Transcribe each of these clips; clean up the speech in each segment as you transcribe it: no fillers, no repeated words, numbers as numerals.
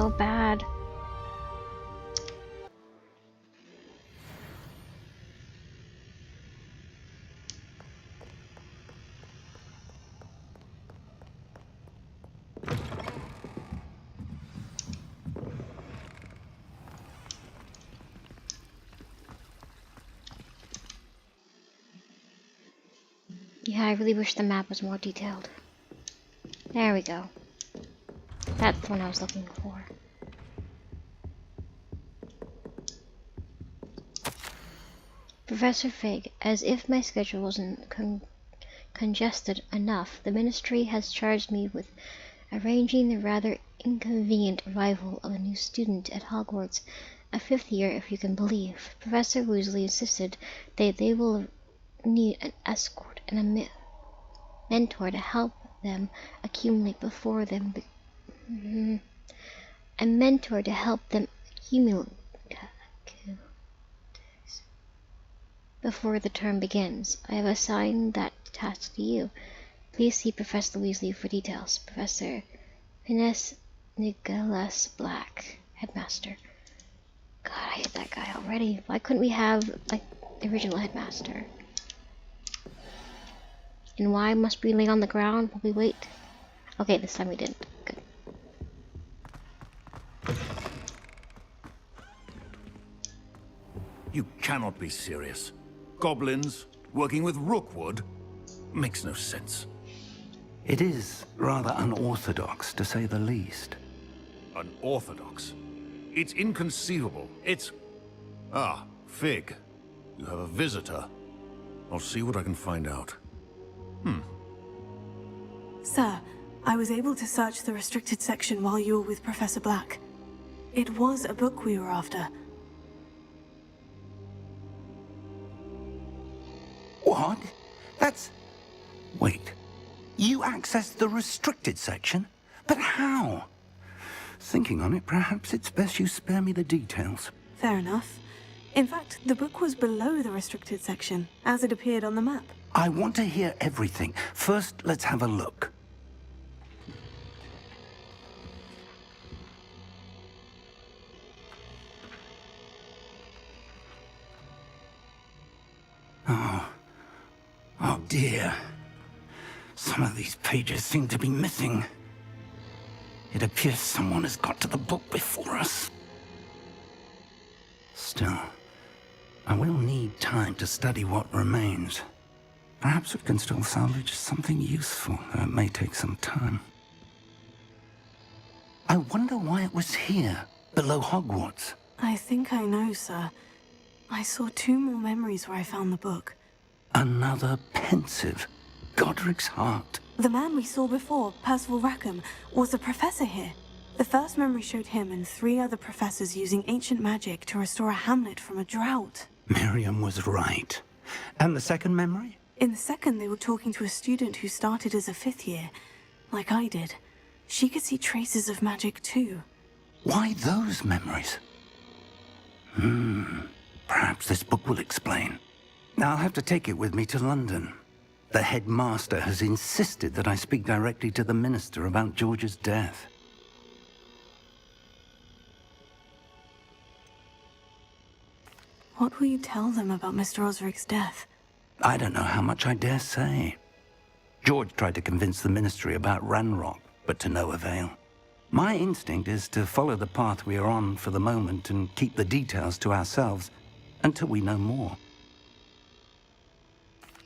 so bad. Yeah, I really wish the map was more detailed. There we go. That's the one I was looking for. Professor Fig, as if my schedule wasn't congested enough, the Ministry has charged me with arranging the rather inconvenient arrival of a new student at Hogwarts, a 5th year if you can believe. Professor Weasley insisted that they will need an escort and a mentor to help them accumulate a mentor to help them accumulate before the term begins. I have assigned that task to you. Please see Professor Weasley for details. Professor Finesse Nicholas Black, Headmaster. God, I hate that guy already. Why couldn't we have, like, the original Headmaster? And why must we lay on the ground while we wait? Okay, this time we didn't. Good. You cannot be serious. Goblins working with Rookwood makes no sense. It is rather unorthodox, to say the least. Unorthodox? It's inconceivable. It's... Ah, Fig. You have a visitor. I'll see what I can find out. Sir, I was able to search the restricted section while you were with Professor Black. It was a book we were after. What? That's... Wait. You accessed the restricted section? But how? Thinking on it, perhaps it's best you spare me the details. Fair enough. In fact, the book was below the restricted section, as it appeared on the map. I want to hear everything. First, let's have a look. Oh dear. Some of these pages seem to be missing. It appears someone has got to the book before us. Still, I will need time to study what remains. Perhaps we can still salvage something useful, though it may take some time. I wonder why it was here, below Hogwarts. I think I know, sir. I saw 2 more memories where I found the book. Another pensive. Godric's heart. The man we saw before, Percival Rackham, was a professor here. The first memory showed him and 3 other professors using ancient magic to restore a hamlet from a drought. Miriam was right. And the second memory? In the second, they were talking to a student who started as a 5th year, like I did. She could see traces of magic too. Why those memories? Perhaps this book will explain. Now I'll have to take it with me to London. The headmaster has insisted that I speak directly to the minister about George's death. What will you tell them about Mr. Osric's death? I don't know how much I dare say. George tried to convince the ministry about Ranrock, but to no avail. My instinct is to follow the path we are on for the moment and keep the details to ourselves until we know more.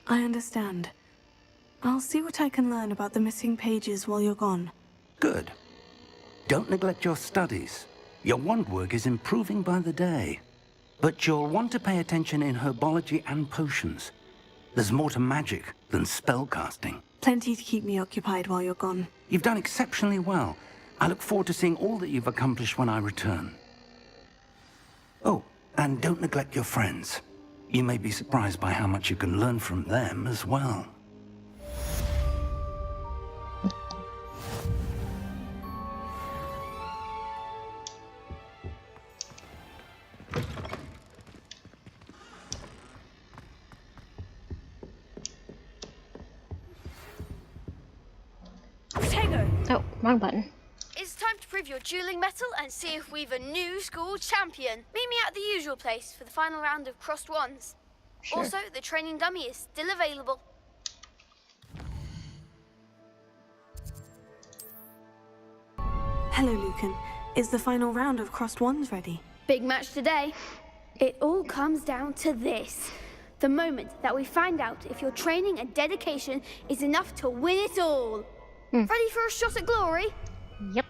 I understand. I'll see what I can learn about the missing pages while you're gone. Good. Don't neglect your studies. Your wand work is improving by the day. But you'll want to pay attention in herbology and potions. There's more to magic than spellcasting. Plenty to keep me occupied while you're gone. You've done exceptionally well. I look forward to seeing all that you've accomplished when I return. Oh, and don't neglect your friends. You may be surprised by how much you can learn from them as well. Oh, wrong button. It's time to prove your dueling mettle and see if we've a new school champion. Meet me at the usual place for the final round of crossed wands. Sure. Also, the training dummy is still available. Hello, Lucan. Is the final round of crossed wands ready? Big match today. It all comes down to this. The moment that we find out if your training and dedication is enough to win it all. Ready for a shot at glory? Yep.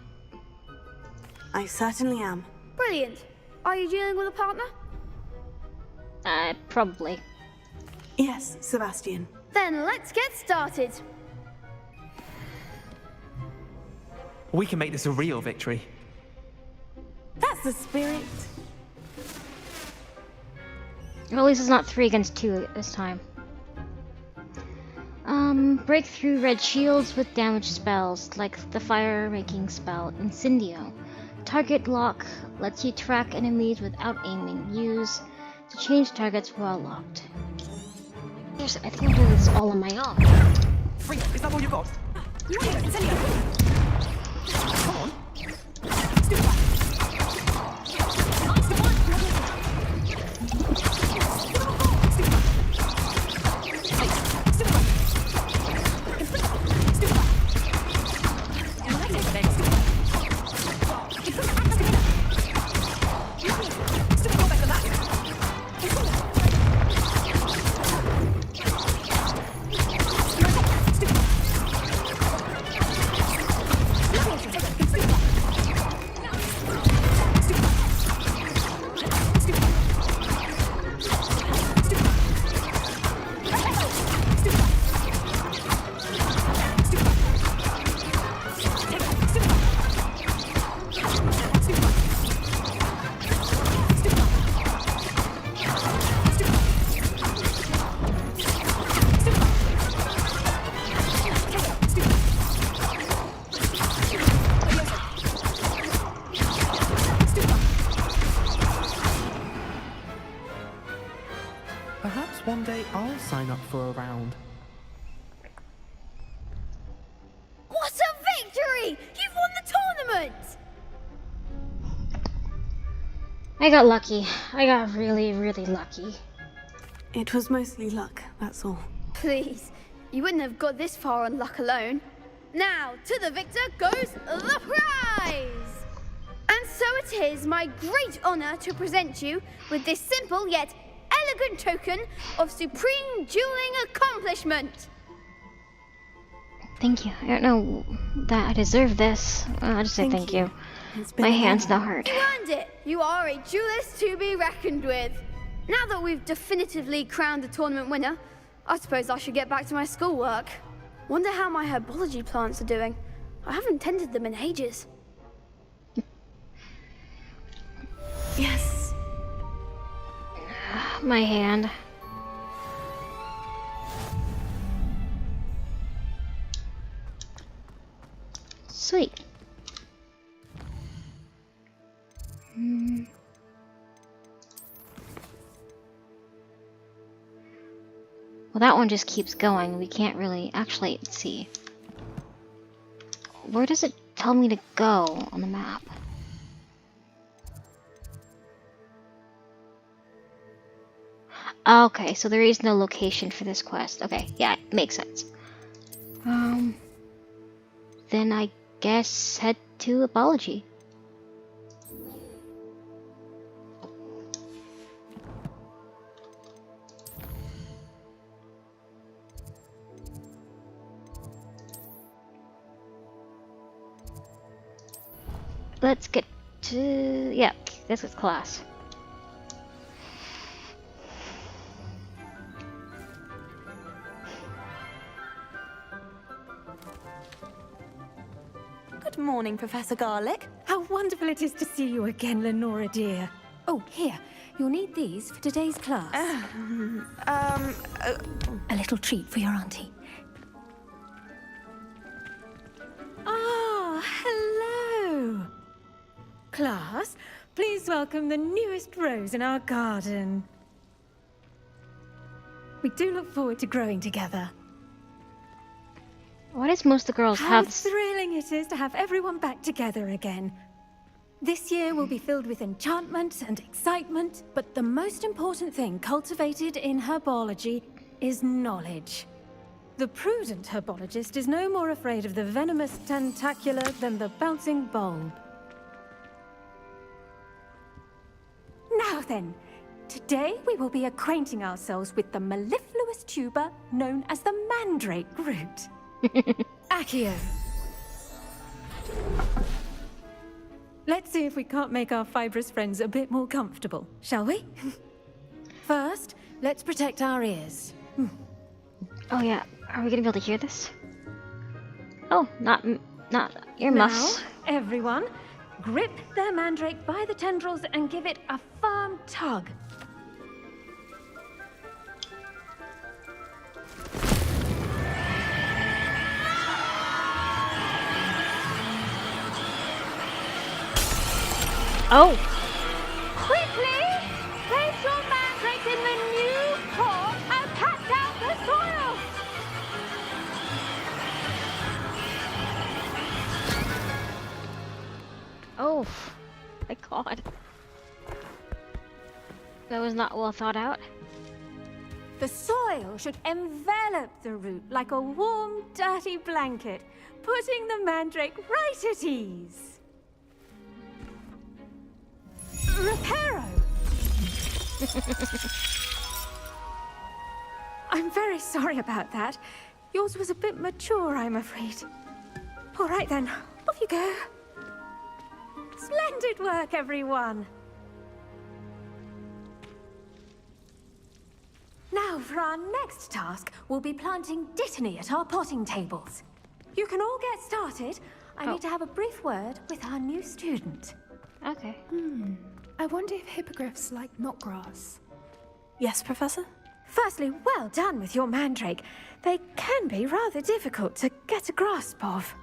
I certainly am. Brilliant. Are you dealing with a partner? Probably. Yes, Sebastian. Then let's get started. We can make this a real victory. That's the spirit. Well, at least it's not 3 against 2 this time. Break through red shields with damage spells, like the fire-making spell Incendio. Target lock lets you track enemies without aiming. Use to change targets while locked. Yes, I think I'm doing this all on my own. Freak, is that all you got? You want to Incendio? Come on. Perhaps one day I'll sign up for a round. What a victory! You've won the tournament! I got lucky. I got really, really lucky. It was mostly luck, that's all. Please, you wouldn't have got this far on luck alone. Now, to the victor goes the prize! And so it is my great honor to present you with this simple yet elegant token of supreme dueling accomplishment. Thank you. I don't know that I deserve this. I'll just say thank you. It's been My an hand's honor. not hurt. You earned it. You are a duelist to be reckoned with. Now that we've definitively crowned the tournament winner, I suppose I should get back to my schoolwork. Wonder how my herbology plants are doing. I haven't tended them in ages. Yes. My hand. Sweet. Well, that one just keeps going. We can't really... Actually, let's see. Where does it tell me to go on the map? Okay, so there is no location for this quest. Okay, yeah, it makes sense. Then I guess head to Apology. Let's get to... yeah, this is class. Good morning, Professor Garlick. How wonderful it is to see you again, Lenora dear. Oh, here. You'll need these for today's class. A little treat for your auntie. Ah, hello. Class, please welcome the newest rose in our garden. We do look forward to growing together. Why does most of the girls How have this? thrilling it is to have everyone back together again. This year will be filled with enchantment and excitement, but the most important thing cultivated in herbology is knowledge. The prudent herbologist is no more afraid of the venomous tentacula than the bouncing bulb. Now then, today we will be acquainting ourselves with the mellifluous tuber known as the mandrake root. Accio. Let's see if we can't make our fibrous friends a bit more comfortable, shall we? First, let's protect our ears. Oh yeah, are we gonna be able to hear this? Oh, not earmuffs. Now, everyone, grip their mandrake by the tendrils and give it a firm tug. Oh! Quickly! Place your mandrake in the new pot and pat down the soil! Oh! My god. That was not well thought out. The soil should envelop the root like a warm, dirty blanket, putting the mandrake right at ease. Reparo! I'm very sorry about that. Yours was a bit mature, I'm afraid. All right then, off you go. Splendid work, everyone. Now, for our next task, we'll be planting dittany at our potting tables. You can all get started. I need to have a brief word with our new student. Okay. I wonder if hippogriffs like knotgrass. Yes, Professor? Firstly, well done with your mandrake. They can be rather difficult to get a grasp of.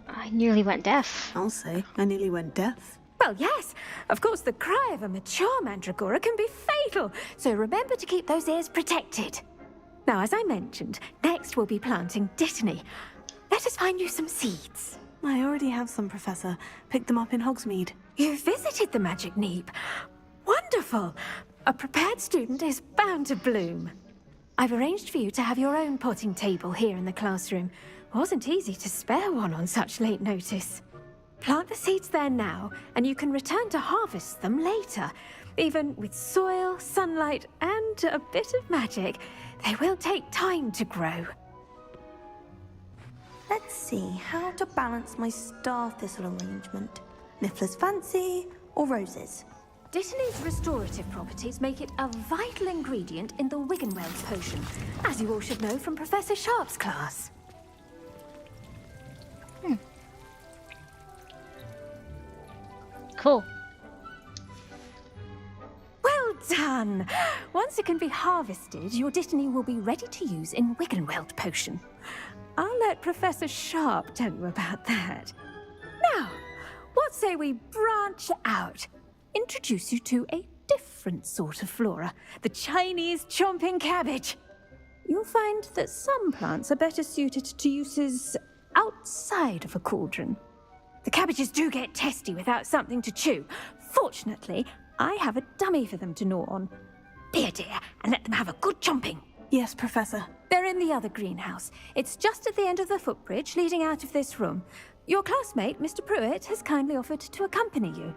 I nearly went deaf. I'll say, I nearly went deaf. Well, yes. Of course, the cry of a mature mandragora can be fatal, so remember to keep those ears protected. Now, as I mentioned, next we'll be planting dittany. Let us find you some seeds. I already have some, Professor. Picked them up in Hogsmeade. You visited the Magic Neep. Wonderful. A prepared student is bound to bloom. I've arranged for you to have your own potting table here in the classroom. Wasn't easy to spare one on such late notice. Plant the seeds there now, and you can return to harvest them later. Even with soil, sunlight, and a bit of magic, they will take time to grow. Let's see how to balance my star thistle arrangement. Niffler's fancy or roses? Dittany's restorative properties make it a vital ingredient in the Wiggenweld potion, as you all should know from Professor Sharp's class. Cool. Well done! Once it can be harvested, your dittany will be ready to use in Wiggenweld potion. I'll let Professor Sharp tell you about that. Now, what say we branch out? Introduce you to a different sort of flora, the Chinese chomping cabbage. You'll find that some plants are better suited to uses outside of a cauldron. The cabbages do get testy without something to chew. Fortunately, I have a dummy for them to gnaw on. Be a dear and let them have a good chomping. Yes, Professor. They're in the other greenhouse. It's just at the end of the footbridge leading out of this room. Your classmate, Mr. Pruitt, has kindly offered to accompany you.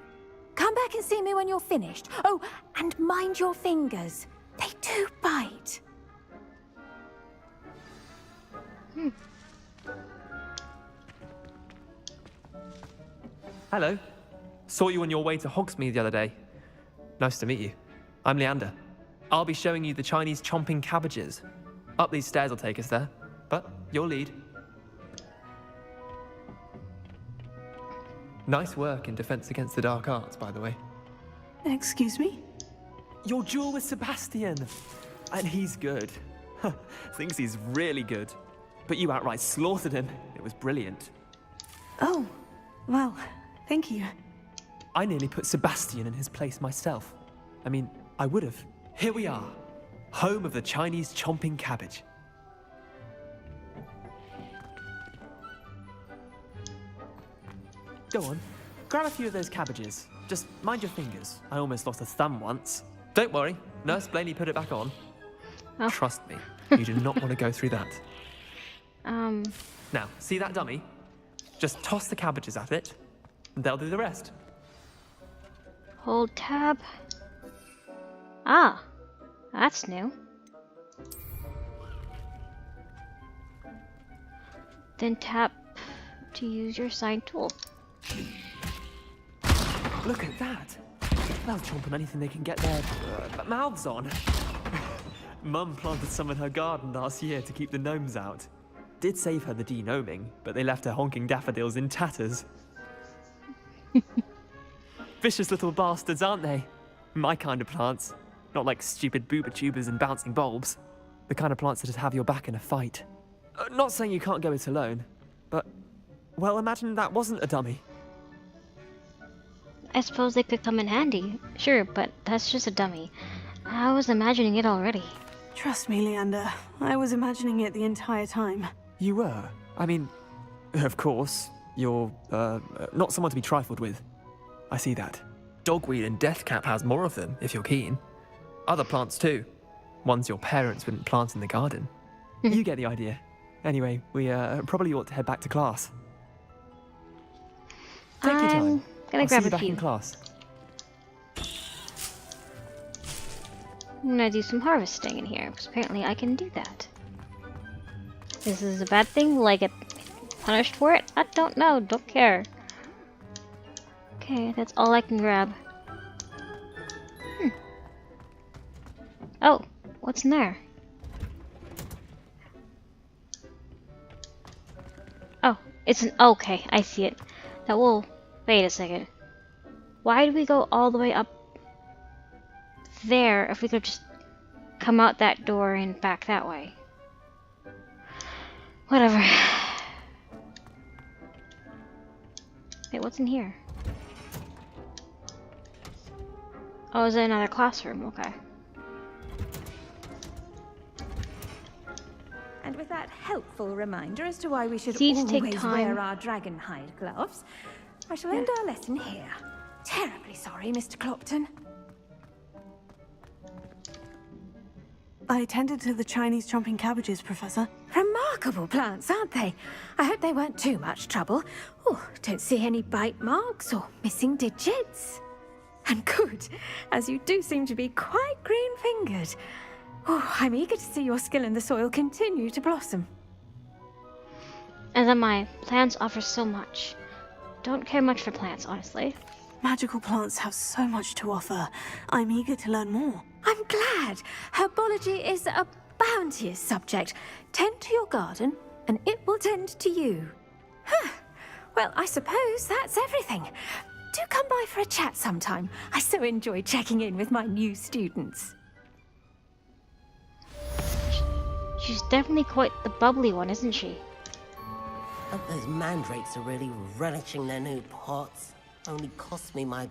Come back and see me when you're finished. Oh, and mind your fingers. They do bite. Hello. Saw you on your way to Hogsmeade the other day. Nice to meet you. I'm Leander. I'll be showing you the Chinese chomping cabbages. Up these stairs will take us there, but you'll lead. Nice work in Defense Against the Dark Arts, by the way. Excuse me? Your duel with Sebastian. And he's good. Thinks he's really good. But you outright slaughtered him. It was brilliant. Oh, well, thank you. I nearly put Sebastian in his place myself. I mean, I would have. Here we are. Home of the Chinese chomping cabbage. Go on. Grab a few of those cabbages. Just mind your fingers. I almost lost a thumb once. Don't worry. Nurse Blaney put it back on. Oh. Trust me. You do not want to go through that. Now, see that dummy? Just toss the cabbages at it, and they'll do the rest. Hold tab. Ah, that's new. Then tap to use your sign tool. Look at that. They'll chomp on anything they can get their mouths on. Mum planted some in her garden last year to keep the gnomes out. Did save her the denoming, but they left her honking daffodils in tatters. Vicious little bastards, aren't they? My kind of plants. Not like stupid booba tubers and bouncing bulbs. The kind of plants that'd have your back in a fight. Not saying you can't go it alone, but... well, imagine that wasn't a dummy. I suppose they could come in handy. Sure, but that's just a dummy. I was imagining it already. Trust me, Leander. I was imagining it the entire time. You were? I mean, of course, you're, not someone to be trifled with. I see that. Dogweed and deathcap has more of them, if you're keen. Other plants too. Ones your parents wouldn't plant in the garden. You get the idea. Anyway, we probably ought to head back to class. Take your time. I'm gonna I'll grab see you a back few. in class. I'm gonna do some harvesting in here, because apparently I can do that. This is a bad thing? Will I get punished for it? I don't know, don't care. Okay, that's all I can grab. Oh, what's in there? Oh, it's an... okay, I see it. That will... wait a second. Why did we go all the way up there if we could just come out that door and back that way? Whatever. Wait, what's in here? Oh, is it another classroom? Okay. And with that helpful reminder as to why we should Seeds take always time. wear our dragon hide gloves, I shall end our lesson here. Terribly sorry, Mr. Clopton. I attended to the Chinese chomping cabbages, Professor. Remarkable plants, aren't they? I hope they weren't too much trouble. Oh, don't see any bite marks or missing digits. And good, as you do seem to be quite green-fingered. Oh, I'm eager to see your skill in the soil continue to blossom. As am I. Plants offer so much. Don't care much for plants, honestly. Magical plants have so much to offer. I'm eager to learn more. I'm glad. Herbology is a bounteous subject. Tend to your garden, and it will tend to you. Huh. Well, I suppose that's everything. Do come by for a chat sometime. I so enjoy checking in with my new students. She's definitely quite the bubbly one, isn't she? Hope those mandrakes are really relishing their new pots. Only cost me my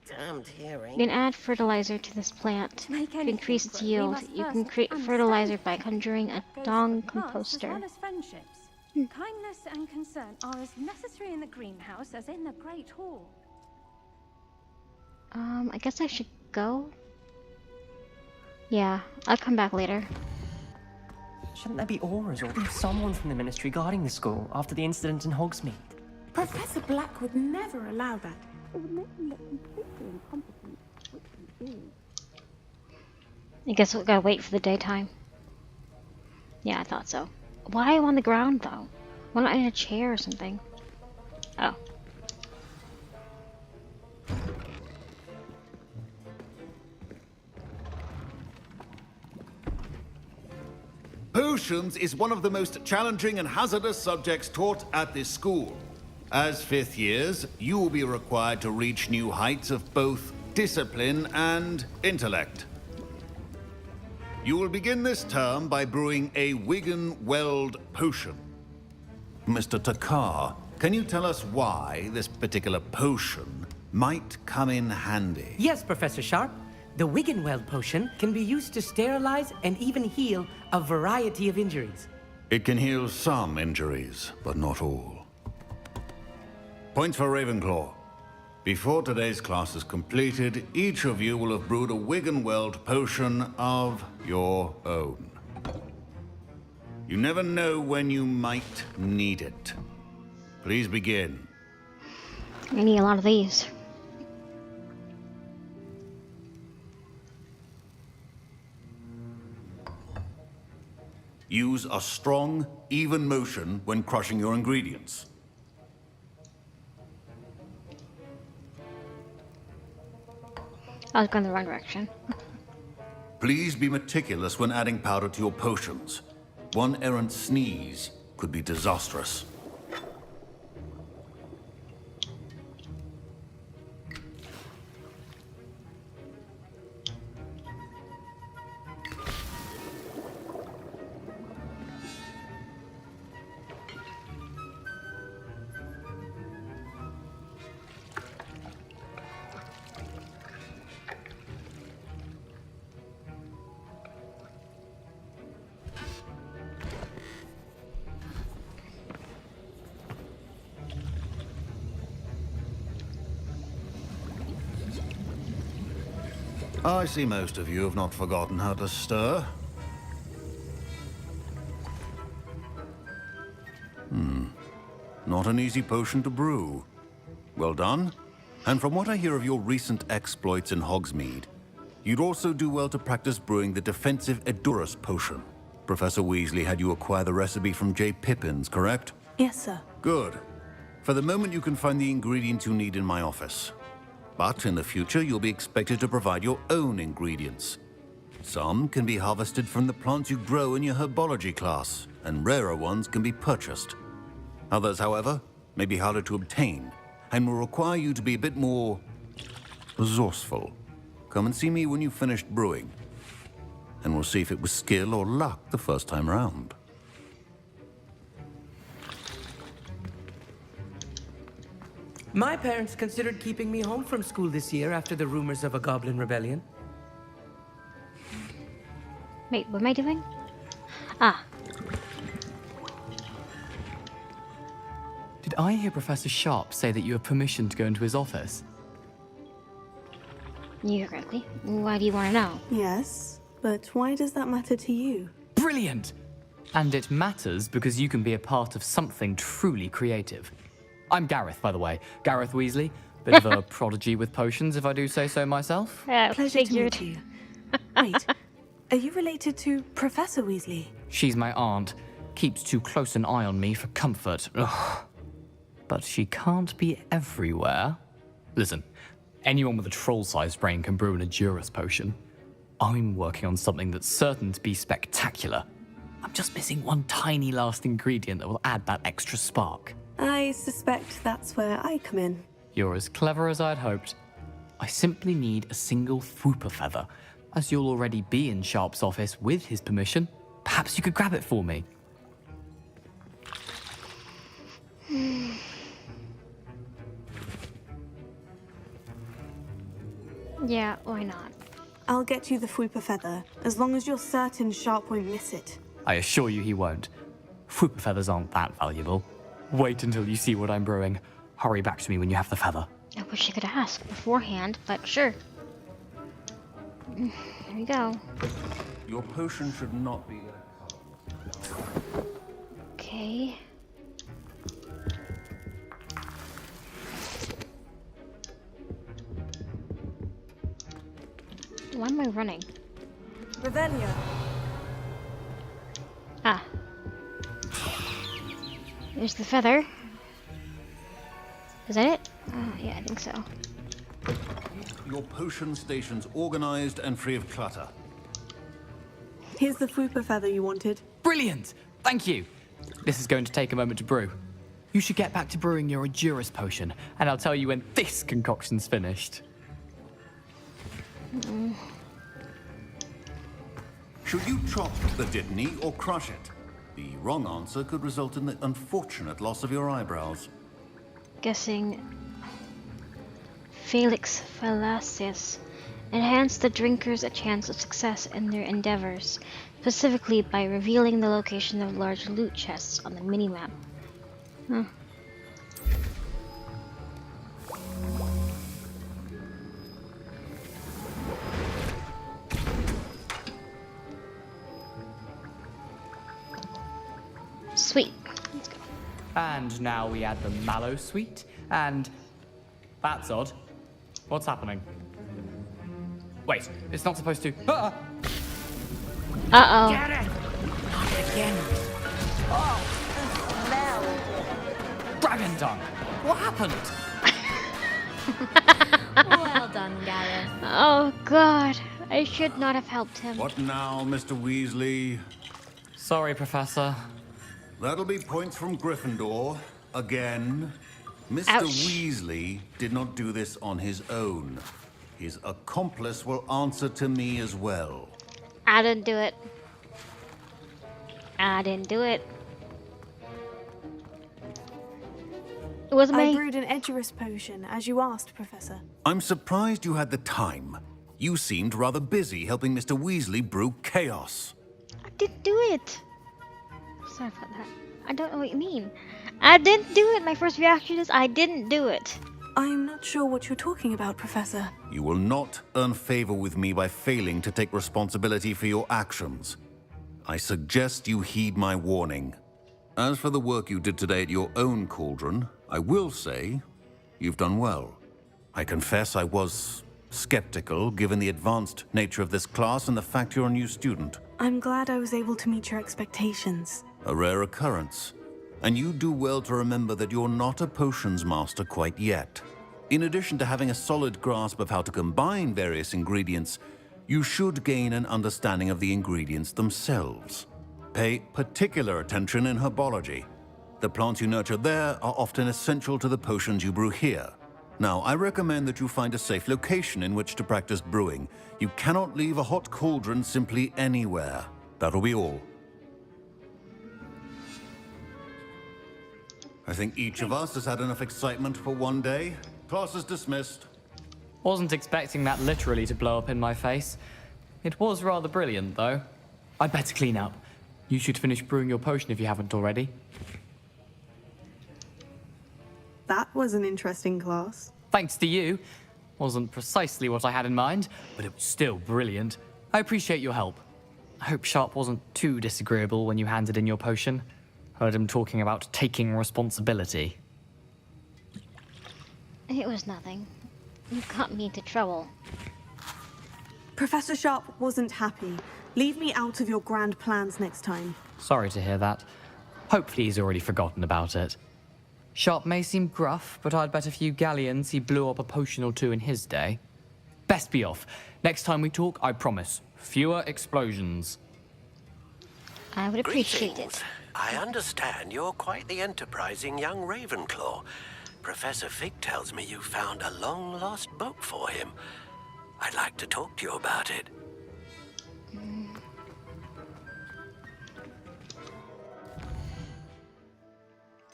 damned hearing. You can add fertilizer to this plant to increase its yield. You can create fertilizer by conjuring a dong composter. As well as friendships. Kindness and concern are as necessary in the greenhouse as in the Great Hall. I guess I should go? Yeah, I'll come back later. Shouldn't there be auras or someone from the Ministry guarding the school after the incident in Hogsmeade? Professor Black would never allow that. I guess we gotta wait for the daytime. Yeah, I thought so. Why am I on the ground, though? Why not in a chair or something? Oh. Potions is one of the most challenging and hazardous subjects taught at this school. As fifth years, you will be required to reach new heights of both discipline and intellect. You will begin this term by brewing a Wigan-Weld potion. Mr. Takar, can you tell us why this particular potion might come in handy? Yes, Professor Sharp. The Wigan-Weld potion can be used to sterilize and even heal a variety of injuries. It can heal some injuries, but not all. Points for Ravenclaw. Before today's class is completed, each of you will have brewed a Wiggenweld potion of your own. You never know when you might need it. Please begin. I need a lot of these. Use a strong, even motion when crushing your ingredients. I was going the wrong direction. Please be meticulous when adding powder to your potions. One errant sneeze could be disastrous. I see most of you have not forgotten how to stir. Not an easy potion to brew. Well done. And from what I hear of your recent exploits in Hogsmeade, you'd also do well to practice brewing the defensive Edurus potion. Professor Weasley had you acquire the recipe from J. Pippins, correct? Yes, sir. Good. For the moment, you can find the ingredients you need in my office. But in the future, you'll be expected to provide your own ingredients. Some can be harvested from the plants you grow in your herbology class, and rarer ones can be purchased. Others, however, may be harder to obtain, and will require you to be a bit more resourceful. Come and see me when you've finished brewing, and we'll see if it was skill or luck the first time round. My parents considered keeping me home from school this year after the rumors of a goblin rebellion. Wait, what am I doing? Ah. Did I hear Professor Sharp say that you have permission to go into his office? You heard correctly. Why do you want to know? Yes, but why does that matter to you? Brilliant! And it matters because you can be a part of something truly creative. I'm Gareth, by the way. Gareth Weasley. Bit of a prodigy with potions, if I do say so myself. Pleasure to meet you. Wait, are you related to Professor Weasley? She's my aunt. Keeps too close an eye on me for comfort. Ugh. But she can't be everywhere. Listen, anyone with a troll-sized brain can brew an Edurus potion. I'm working on something that's certain to be spectacular. I'm just missing one tiny last ingredient that will add that extra spark. I suspect that's where I come in. You're as clever as I'd hoped. I simply need a single Fwooper feather. As you'll already be in Sharp's office with his permission, perhaps you could grab it for me. Yeah, why not? I'll get you the Fwooper feather, as long as you're certain Sharp won't miss it. I assure you he won't. Fwooper feathers aren't that valuable. Wait until you see what I'm brewing. Hurry back to me when you have the feather. I wish I could ask beforehand, but sure. There you go. Your potion should not be... Okay. Why am I running? Revelio. Ah. There's the feather. Is that it? Yeah, I think so. Your potion station's organized and free of clutter. Here's the Fwooper feather you wanted. Brilliant! Thank you. This is going to take a moment to brew. You should get back to brewing your Edurus potion, and I'll tell you when this concoction's finished. Should you chop the Dittany or crush it? The wrong answer could result in the unfortunate loss of your eyebrows. Guessing Felix Fallacius. Enhance the drinkers a chance of success in their endeavors, specifically by revealing the location of large loot chests on the minimap. And now we add the mallow sweet, and... That's odd. What's happening? Wait, it's not supposed to... Ah! Uh-oh. Get it! Not again. Oh, the smell. Dragon tongue! What happened? Well done, Gareth. Oh, God. I should not have helped him. What now, Mr. Weasley? Sorry, Professor. That'll be points from Gryffindor. Again. Mr. Ouch. Weasley did not do this on his own. His accomplice will answer to me as well. I didn't do it. I didn't do it. It wasn't I me. brewed an Edurus potion, as you asked, Professor. I'm surprised you had the time. You seemed rather busy helping Mr. Weasley brew chaos. I didn't do it. Sorry about that. I don't know what you mean. I didn't do it. My first reaction is I didn't do it. I'm not sure what you're talking about, Professor. You will not earn favor with me by failing to take responsibility for your actions. I suggest you heed my warning. As for the work you did today at your own cauldron, I will say you've done well. I confess I was skeptical given the advanced nature of this class and the fact you're a new student. I'm glad I was able to meet your expectations. A rare occurrence. And you do well to remember that you're not a potions master quite yet. In addition to having a solid grasp of how to combine various ingredients, you should gain an understanding of the ingredients themselves. Pay particular attention in herbology. The plants you nurture there are often essential to the potions you brew here. Now, I recommend that you find a safe location in which to practice brewing. You cannot leave a hot cauldron simply anywhere. That'll be all. I think each of us has had enough excitement for one day. Class is dismissed. Wasn't expecting that literally to blow up in my face. It was rather brilliant, though. I'd better clean up. You should finish brewing your potion if you haven't already. That was an interesting class. Thanks to you. Wasn't precisely what I had in mind, but it was still brilliant. I appreciate your help. I hope Sharp wasn't too disagreeable when you handed in your potion. Heard him talking about taking responsibility. It was nothing. You got me into trouble. Professor Sharp wasn't happy. Leave me out of your grand plans next time. Sorry to hear that. Hopefully he's already forgotten about it. Sharp may seem gruff, but I'd bet a few galleons he blew up a potion or two in his day. Best be off. Next time we talk, I promise, fewer explosions. I would appreciate it. I understand you're quite the enterprising young Ravenclaw. Professor Fig tells me you found a long-lost book for him. I'd like to talk to you about it.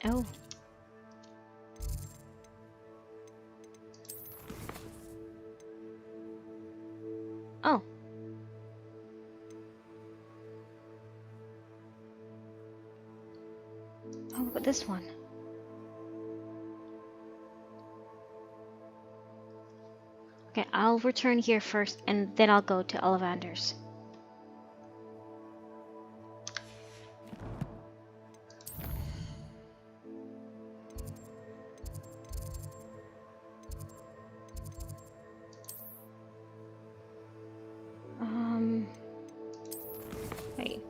Oh. Oh. Oh, look at this one. Okay, I'll return here first, and then I'll go to Ollivander's. Wait.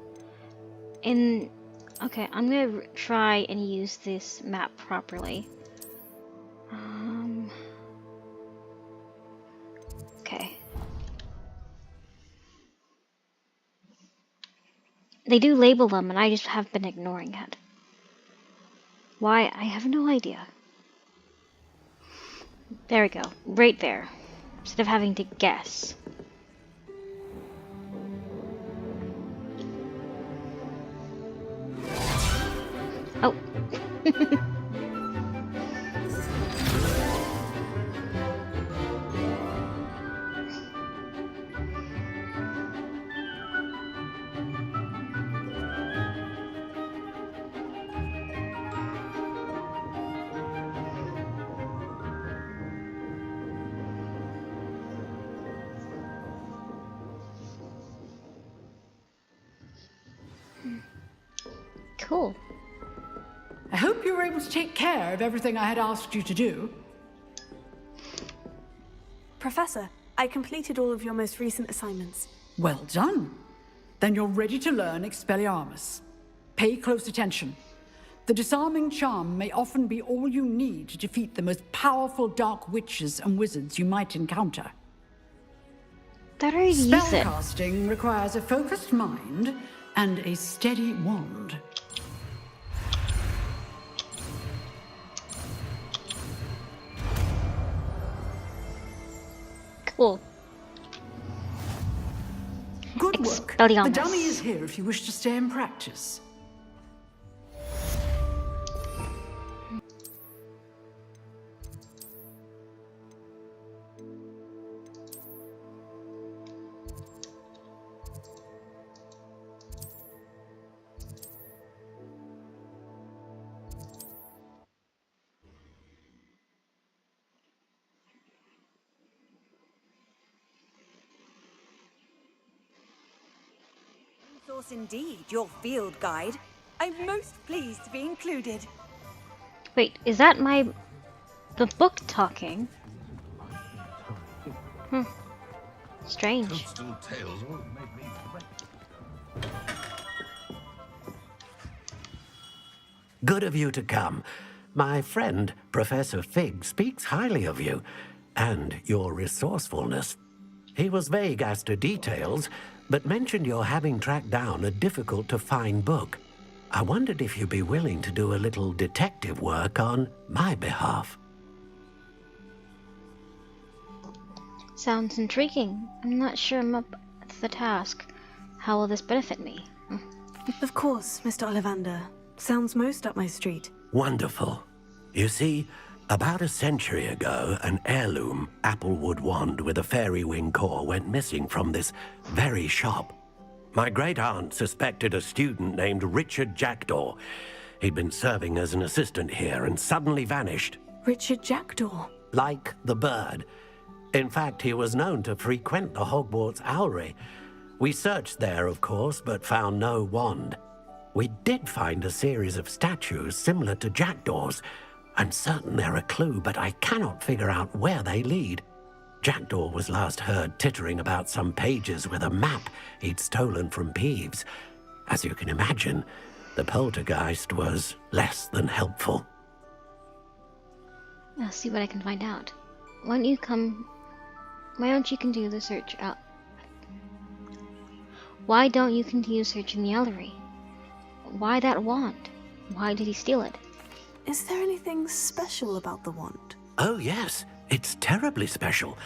Okay, I'm gonna try and use this map properly. Okay. They do label them, and I just have been ignoring it. Why? I have no idea. There we go. Right there. Instead of having to guess. Oh. I hope you're were able to take care of everything I had asked you to do? Professor, I completed all of your most recent assignments. Well done. Then you're ready to learn Expelliarmus. Pay close attention. The disarming charm may often be all you need to defeat the most powerful dark witches and wizards you might encounter. That already used it. Spellcasting requires a focused mind and a steady wand. Cool. Good work. Expelliarmus. The dummy is here if you wish to stay and practice. Source indeed, your field guide. I'm most pleased to be included. Wait, is that the book talking? Strange. Good of you to come. My friend, Professor Fig, speaks highly of you and your resourcefulness. He was vague as to details, but mentioned your having tracked down a difficult-to-find book. I wondered if you'd be willing to do a little detective work on my behalf. Sounds intriguing. I'm not sure I'm up to the task. How will this benefit me? Of course, Mr. Ollivander. Sounds most up my street. Wonderful. You see, about a century ago, an heirloom applewood wand with a fairy wing core went missing from this very shop. My great-aunt suspected a student named Richard Jackdaw. He'd been serving as an assistant here and suddenly vanished. Richard Jackdaw? Like the bird. In fact, he was known to frequent the Hogwarts Owlery. We searched there, of course, but found no wand. We did find a series of statues similar to Jackdaw's. I'm certain they're a clue, but I cannot figure out where they lead. Jackdaw was last heard tittering about some pages with a map he'd stolen from Peeves. As you can imagine, the poltergeist was less than helpful. I'll see what I can find out. Why don't you continue the search out? Why don't you continue searching the Ellery? Why that wand? Why did he steal it? Is there anything special about the wand? Oh, yes. It's terribly special.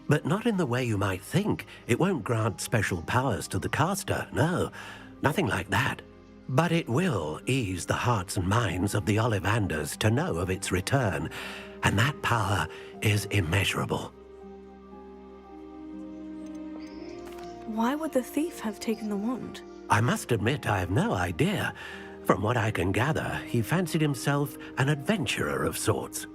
But not in the way you might think. It won't grant special powers to the caster, no. Nothing like that. But it will ease the hearts and minds of the Ollivanders to know of its return. And that power is immeasurable. Why would the thief have taken the wand? I must admit I have no idea. From what I can gather, he fancied himself an adventurer of sorts.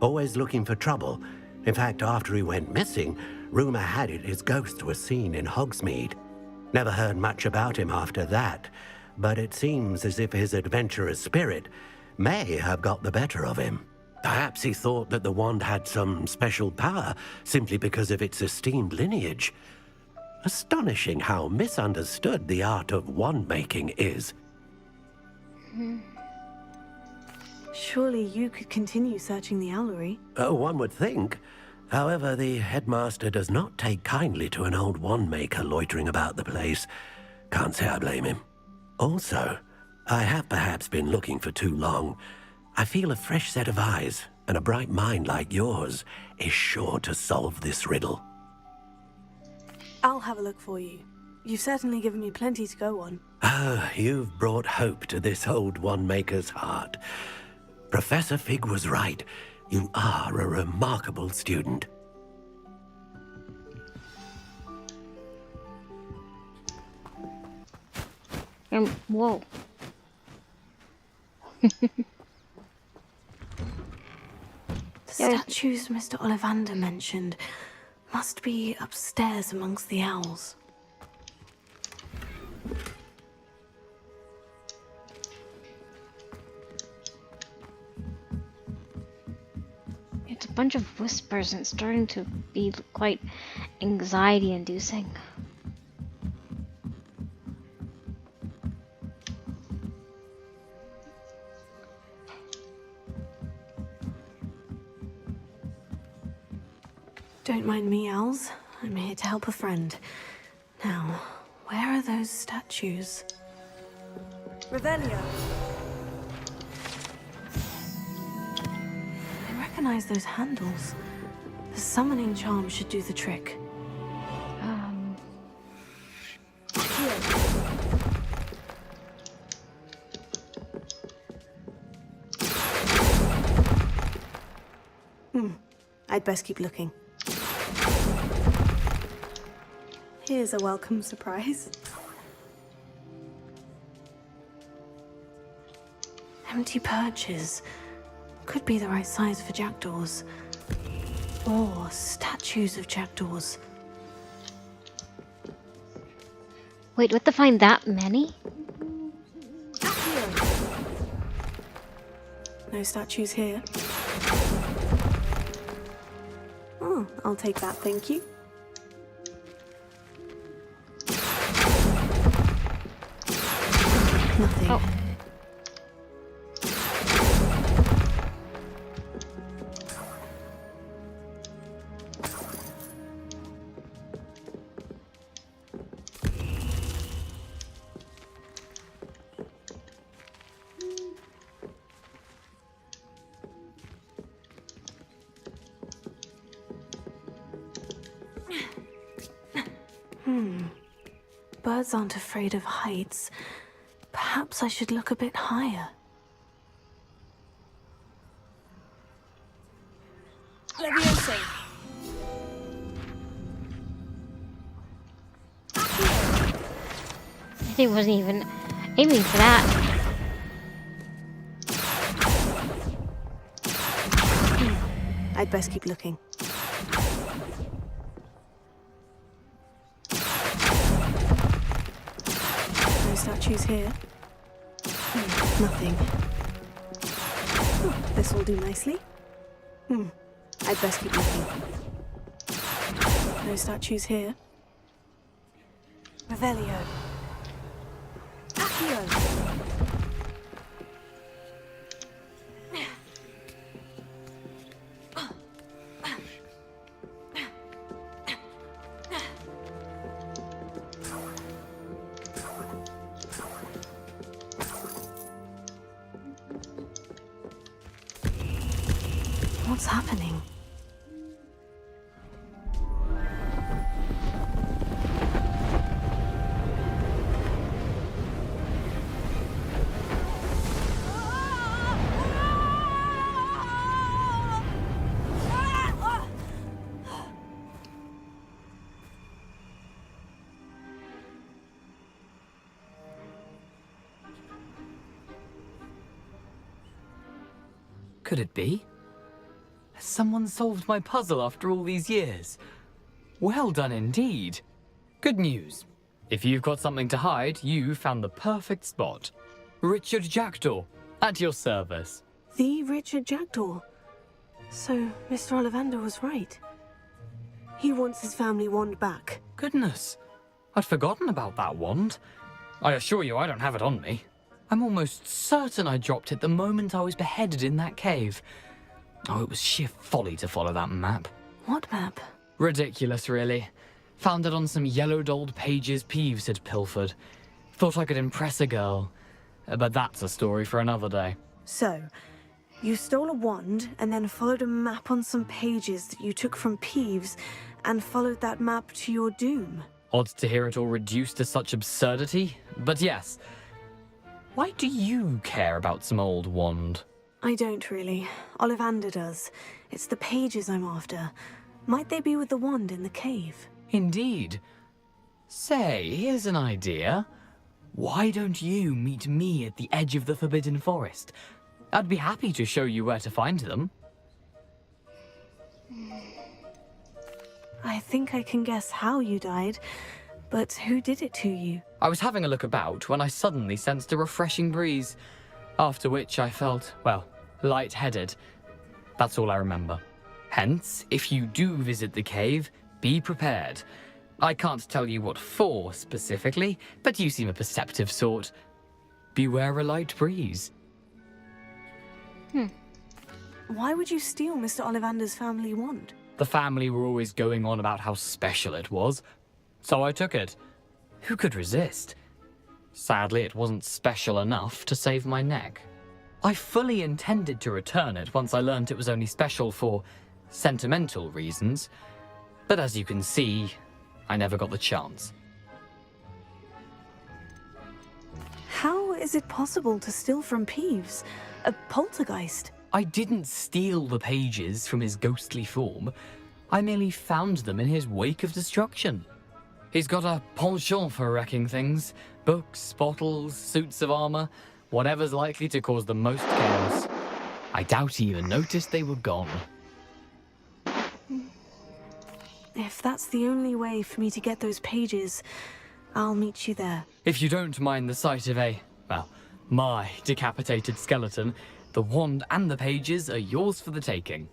Always looking for trouble. In fact, after he went missing, rumor had it his ghost was seen in Hogsmeade. Never heard much about him after that, but it seems as if his adventurous spirit may have got the better of him. Perhaps he thought that the wand had some special power simply because of its esteemed lineage. Astonishing how misunderstood the art of wand-making is. Surely you could continue searching the Owlery. Oh, one would think. However, the headmaster does not take kindly to an old wand-maker loitering about the place. Can't say I blame him. Also, I have perhaps been looking for too long. I feel a fresh set of eyes, and a bright mind like yours is sure to solve this riddle. I'll have a look for you. You've certainly given me plenty to go on. Oh, you've brought hope to this old wand-maker's heart. Professor Fig was right. You are a remarkable student. Whoa. The statues Mr. Ollivander mentioned must be upstairs amongst the owls. bunch of whispers and it's starting to be quite anxiety-inducing. Don't mind me, owls. I'm here to help a friend. Now, where are those statues? Revelio. I recognize those handles. The summoning charm should do the trick. I'd best keep looking. Here's a welcome surprise. Empty perches. Could be the right size for jackdaws. Or statues of jackdaws. Wait, what to find that many? No statues here. Oh, I'll take that, thank you. Nothing. Oh. Birds aren't afraid of heights. Perhaps I should look a bit higher. Leviosa. He wasn't even aiming for that. I'd best keep looking. No statues here. Nothing. This will do nicely. I'd best keep looking. No statues here. Revelio. Accio. What's happening? Could it be? Has someone solved my puzzle after all these years? Well done indeed. Good news. If you've got something to hide, you found the perfect spot. Richard Jackdaw, at your service. The Richard Jackdaw. So, Mr. Ollivander was right. He wants his family wand back. Goodness, I'd forgotten about that wand. I assure you I don't have it on me. I'm almost certain I dropped it the moment I was beheaded in that cave. Oh, it was sheer folly to follow that map. What map? Ridiculous, really. Found it on some yellowed old pages Peeves had pilfered. Thought I could impress a girl. But that's a story for another day. So, you stole a wand and then followed a map on some pages that you took from Peeves and followed that map to your doom. Odd to hear it all reduced to such absurdity, but yes. Why do you care about some old wand? I don't really. Ollivander does. It's the pages I'm after. Might they be with the wand in the cave? Indeed. Say, here's an idea. Why don't you meet me at the edge of the Forbidden Forest? I'd be happy to show you where to find them. I think I can guess how you died, but who did it to you? I was having a look about when I suddenly sensed a refreshing breeze, after which I felt, well, lightheaded. That's all I remember. Hence, if you do visit the cave, be prepared. I can't tell you what for specifically, but you seem a perceptive sort. Beware a light breeze. Why would you steal Mr. Ollivander's family wand? The family were always going on about how special it was, so I took it. Who could resist? Sadly, it wasn't special enough to save my neck. I fully intended to return it once I learned it was only special for sentimental reasons, but as you can see, I never got the chance. How is it possible to steal from Peeves, a poltergeist? I didn't steal the pages from his ghostly form. I merely found them in his wake of destruction. He's got a penchant for wrecking things. Books, bottles, suits of armor, whatever's likely to cause the most chaos. I doubt he even noticed they were gone. If that's the only way for me to get those pages, I'll meet you there. If you don't mind the sight of my decapitated skeleton, the wand and the pages are yours for the taking.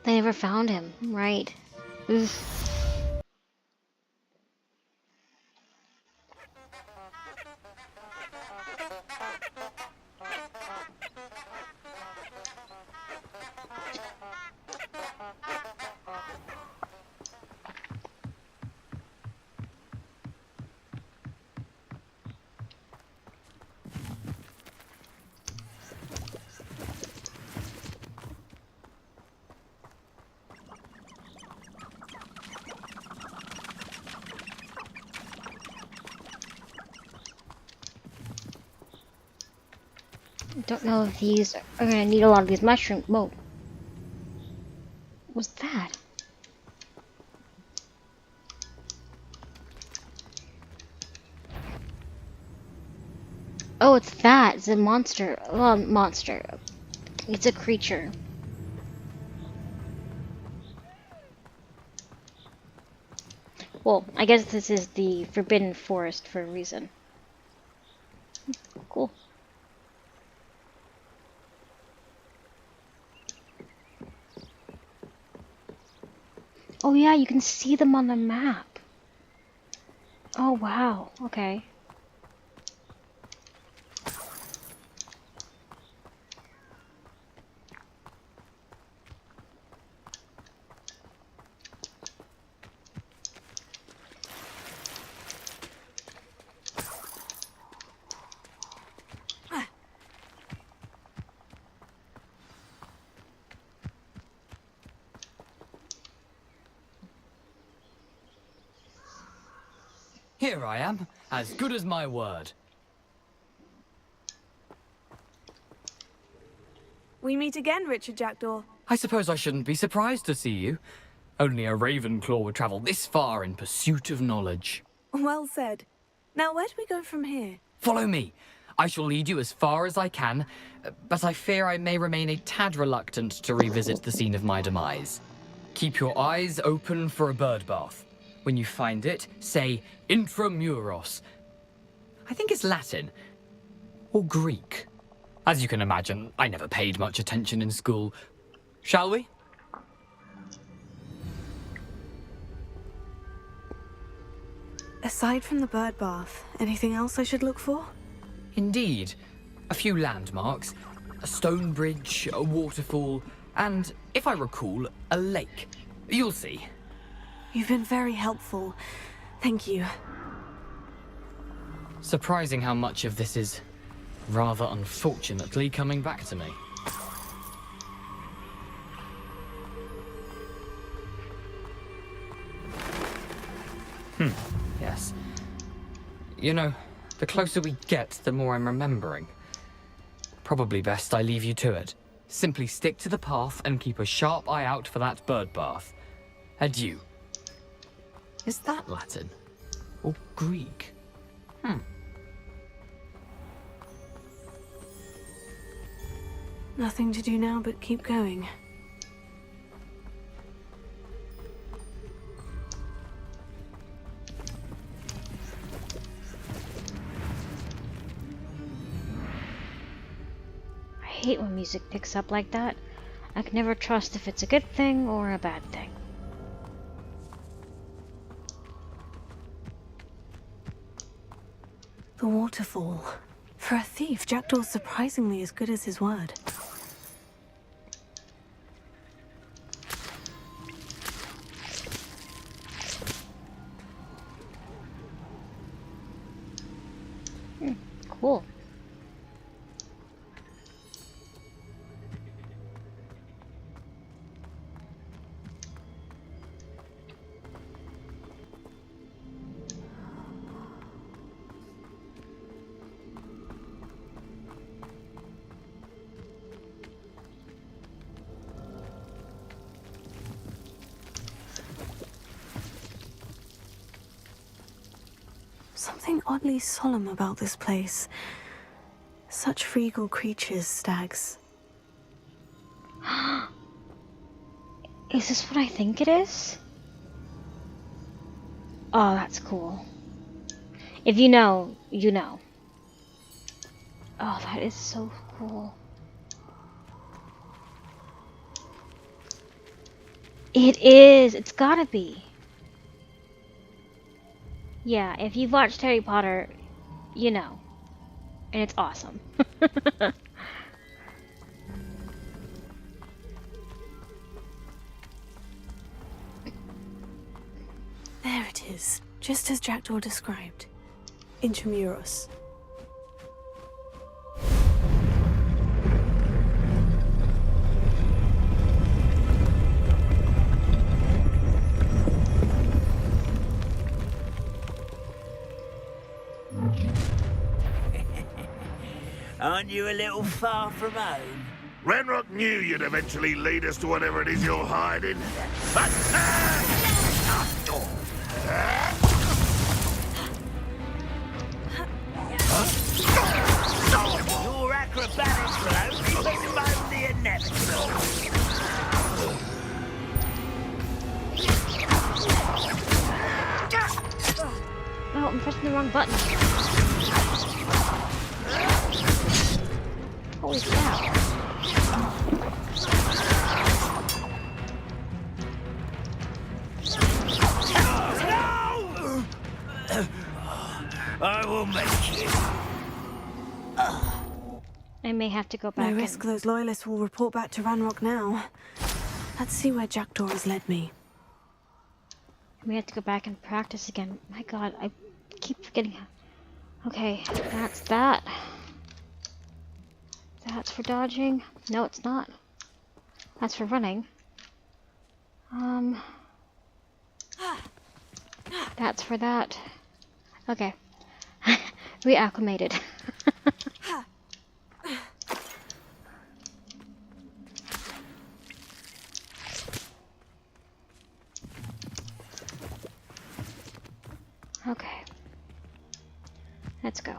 They never found him, right? Oof. Don't know if these are gonna need a lot of these mushrooms. Whoa. What's that? Oh, it's that. It's a monster. Well, monster. It's a creature. Well, I guess this is the Forbidden Forest for a reason. Cool. Oh yeah, you can see them on the map. Oh wow, okay. Here I am, as good as my word. We meet again, Richard Jackdaw. I suppose I shouldn't be surprised to see you. Only a Ravenclaw would travel this far in pursuit of knowledge. Well said. Now, where do we go from here? Follow me. I shall lead you as far as I can, but I fear I may remain a tad reluctant to revisit the scene of my demise. Keep your eyes open for a bird bath. When you find it, say intramuros. I think it's Latin. Or Greek. As you can imagine, I never paid much attention in school. Shall we? Aside from the bird bath, anything else I should look for? Indeed. A few landmarks. A stone bridge, a waterfall, and, if I recall, a lake. You'll see. You've been very helpful. Thank you. Surprising how much of this is, rather unfortunately, coming back to me. Yes. You know, the closer we get, the more I'm remembering. Probably best I leave you to it. Simply stick to the path and keep a sharp eye out for that bird bath. Adieu. Is that Latin? Or Greek? Nothing to do now but keep going. I hate when music picks up like that. I can never trust if it's a good thing or a bad thing. The waterfall. For a thief, Jackdaw's surprisingly as good as his word. Cool. Something oddly solemn about this place. Such regal creatures, stags. Is this what I think it is? Oh, that's cool. If you know, you know. Oh, that is so cool. It is! It's gotta be. Yeah, if you've watched Harry Potter, you know. And it's awesome. There it is, just as Jackdaw described. Intramuros. Aren't you a little far from home? Ranrock knew you'd eventually lead us to whatever it is you're hiding. Your acrobatics will only postpone the inevitable. Oh, I'm pressing the wrong button. Holy cow. I will make it. I may have to go back. No risk those loyalists will report back to Ranrock now. Let's see where Jackdaw has led me. We have to go back and practice again. My god, I keep forgetting how. Okay, that's that. That's for dodging. No, it's not. That's for running. That's for that. Okay. Reacclimated. Okay. Let's go.